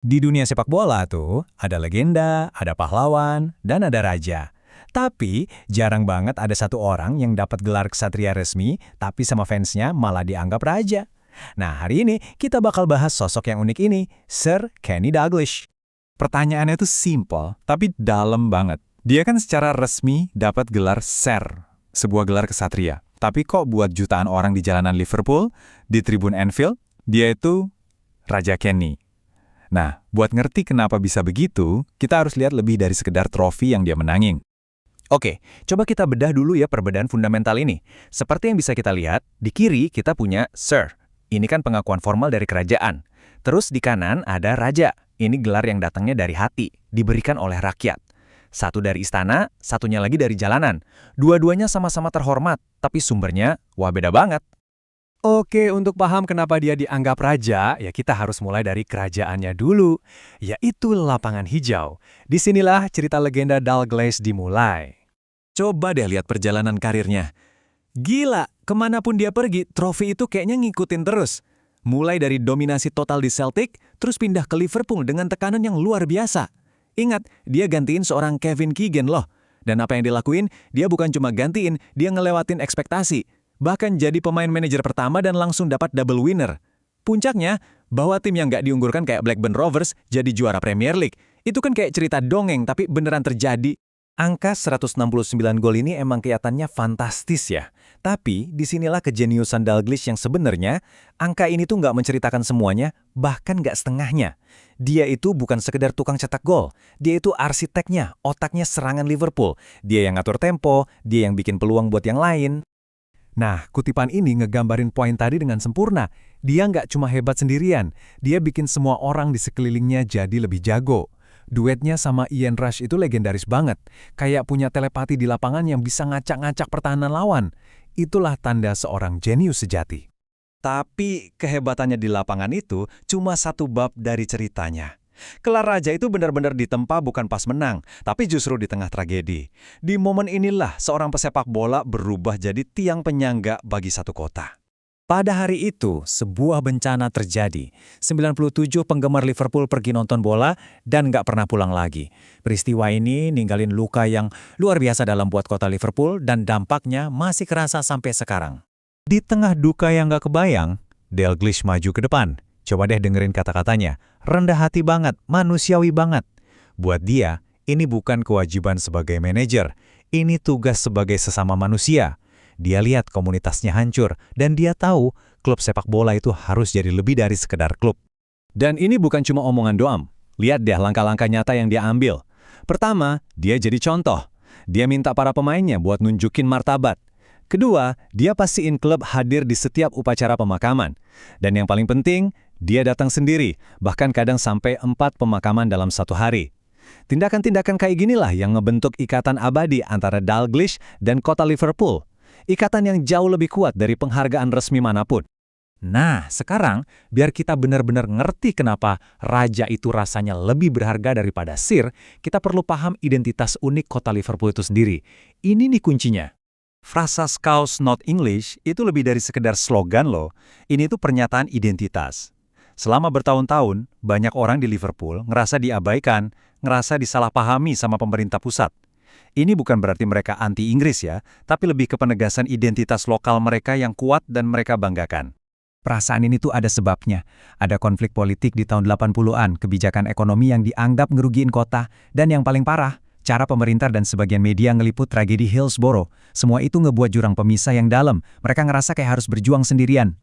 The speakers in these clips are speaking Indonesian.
Di dunia sepak bola tuh, ada legenda, ada pahlawan, dan ada raja. Tapi, jarang banget ada satu orang yang dapat gelar ksatria resmi, tapi sama fansnya malah dianggap raja. Nah, hari ini kita bakal bahas sosok yang unik ini, Sir Kenny Dalglish. Pertanyaannya tuh simple, tapi dalam banget. Dia kan secara resmi dapat gelar Sir, sebuah gelar ksatria. Tapi kok buat jutaan orang di jalanan Liverpool, di tribun Anfield, dia itu Raja Kenny. Nah, buat ngerti kenapa bisa begitu, kita harus lihat lebih dari sekedar trofi yang dia menangin. Oke, coba kita bedah dulu ya perbedaan fundamental ini. Seperti yang bisa kita lihat, di kiri kita punya Sir. Ini kan pengakuan formal dari kerajaan. Terus di kanan ada Raja. Ini gelar yang datangnya dari hati, diberikan oleh rakyat. Satu dari istana, satunya lagi dari jalanan. Dua-duanya sama-sama terhormat, tapi sumbernya, wah beda banget. Oke, untuk paham kenapa dia dianggap raja, ya kita harus mulai dari kerajaannya dulu, yaitu lapangan hijau. Disinilah cerita legenda Dalglish dimulai. Coba deh lihat perjalanan karirnya. Gila, kemanapun dia pergi, trofi itu kayaknya ngikutin terus. Mulai dari dominasi total di Celtic, terus pindah ke Liverpool dengan tekanan yang luar biasa. Ingat, dia gantiin seorang Kevin Keegan loh. Dan apa yang dilakuin, dia bukan cuma gantiin, dia ngelewatin ekspektasi. Bahkan jadi pemain manajer pertama dan langsung dapat double winner. Puncaknya, bahwa tim yang nggak diunggulkan kayak Blackburn Rovers jadi juara Premier League. Itu kan kayak cerita dongeng tapi beneran terjadi. Angka 169 gol ini emang kelihatannya fantastis ya. Tapi disinilah kejeniusan Dalglish yang sebenarnya, angka ini tuh nggak menceritakan semuanya, bahkan nggak setengahnya. Dia itu bukan sekedar tukang cetak gol, dia itu arsiteknya, otaknya serangan Liverpool. Dia yang ngatur tempo, dia yang bikin peluang buat yang lain. Nah, kutipan ini ngegambarin poin tadi dengan sempurna. Dia nggak cuma hebat sendirian, dia bikin semua orang di sekelilingnya jadi lebih jago. Duetnya sama Ian Rush itu legendaris banget, kayak punya telepati di lapangan yang bisa ngacak-ngacak pertahanan lawan. Itulah tanda seorang jenius sejati. Tapi kehebatannya di lapangan itu cuma satu bab dari ceritanya. Gelar raja itu benar-benar ditempa bukan pas menang, tapi justru di tengah tragedi. Di momen inilah seorang pesepak bola berubah jadi tiang penyangga bagi satu kota. Pada hari itu, sebuah bencana terjadi. 97 penggemar Liverpool pergi nonton bola dan nggak pernah pulang lagi. Peristiwa ini ninggalin luka yang luar biasa dalam buat kota Liverpool dan dampaknya masih kerasa sampai sekarang. Di tengah duka yang nggak kebayang, Dalglish maju ke depan. Coba deh dengerin kata-katanya, rendah hati banget, manusiawi banget. Buat dia, ini bukan kewajiban sebagai manajer, ini tugas sebagai sesama manusia. Dia lihat komunitasnya hancur, dan dia tahu klub sepak bola itu harus jadi lebih dari sekedar klub. Dan ini bukan cuma omongan doang. Lihat deh langkah-langkah nyata yang dia ambil. Pertama, dia jadi contoh. Dia minta para pemainnya buat nunjukin martabat. Kedua, dia pastiin klub hadir di setiap upacara pemakaman. Dan yang paling penting, dia datang sendiri, bahkan kadang sampai 4 pemakaman dalam satu hari. Tindakan-tindakan kayak ginilah yang ngebentuk ikatan abadi antara Dalglish dan kota Liverpool. Ikatan yang jauh lebih kuat dari penghargaan resmi manapun. Nah, sekarang biar kita benar-benar ngerti kenapa raja itu rasanya lebih berharga daripada Sir, kita perlu paham identitas unik kota Liverpool itu sendiri. Ini nih kuncinya. Frasa Scouse Not English itu lebih dari sekedar slogan loh. Ini tuh pernyataan identitas. Selama bertahun-tahun, banyak orang di Liverpool ngerasa diabaikan, ngerasa disalahpahami sama pemerintah pusat. Ini bukan berarti mereka anti-Inggris ya, tapi lebih ke penegasan identitas lokal mereka yang kuat dan mereka banggakan. Perasaan ini tuh ada sebabnya. Ada konflik politik di tahun 80-an, kebijakan ekonomi yang dianggap ngerugiin kota, dan yang paling parah, cara pemerintah dan sebagian media ngeliput tragedi Hillsborough. Semua itu ngebuat jurang pemisah yang dalam. Mereka ngerasa kayak harus berjuang sendirian.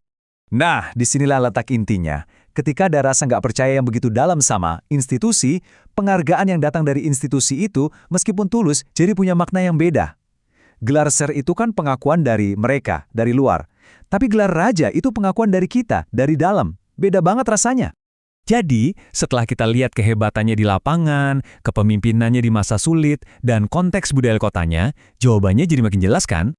Nah, disinilah letak intinya. Ketika ada rasa nggak percaya yang begitu dalam sama institusi, penghargaan yang datang dari institusi itu, meskipun tulus, jadi punya makna yang beda. Gelar Sir itu kan pengakuan dari mereka, dari luar. Tapi gelar Raja itu pengakuan dari kita, dari dalam. Beda banget rasanya. Jadi, setelah kita lihat kehebatannya di lapangan, kepemimpinannya di masa sulit, dan konteks budaya kotanya, jawabannya jadi makin jelas kan?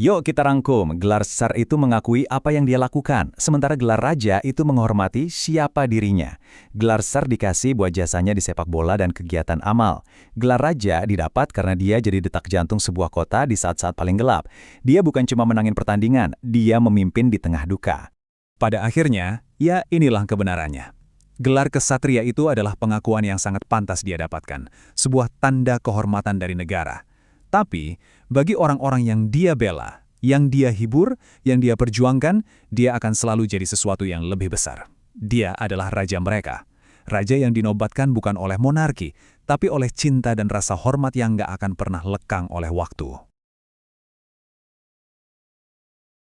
Yuk kita rangkum, gelar Sir itu mengakui apa yang dia lakukan, sementara gelar Raja itu menghormati siapa dirinya. Gelar Sir dikasih buat jasanya di sepak bola dan kegiatan amal. Gelar Raja didapat karena dia jadi detak jantung sebuah kota di saat-saat paling gelap. Dia bukan cuma menangin pertandingan, dia memimpin di tengah duka. Pada akhirnya, ya inilah kebenarannya. Gelar kesatria itu adalah pengakuan yang sangat pantas dia dapatkan, sebuah tanda kehormatan dari negara. Tapi, bagi orang-orang yang dia bela, yang dia hibur, yang dia perjuangkan, dia akan selalu jadi sesuatu yang lebih besar. Dia adalah raja mereka. Raja yang dinobatkan bukan oleh monarki, tapi oleh cinta dan rasa hormat yang gak akan pernah lekang oleh waktu.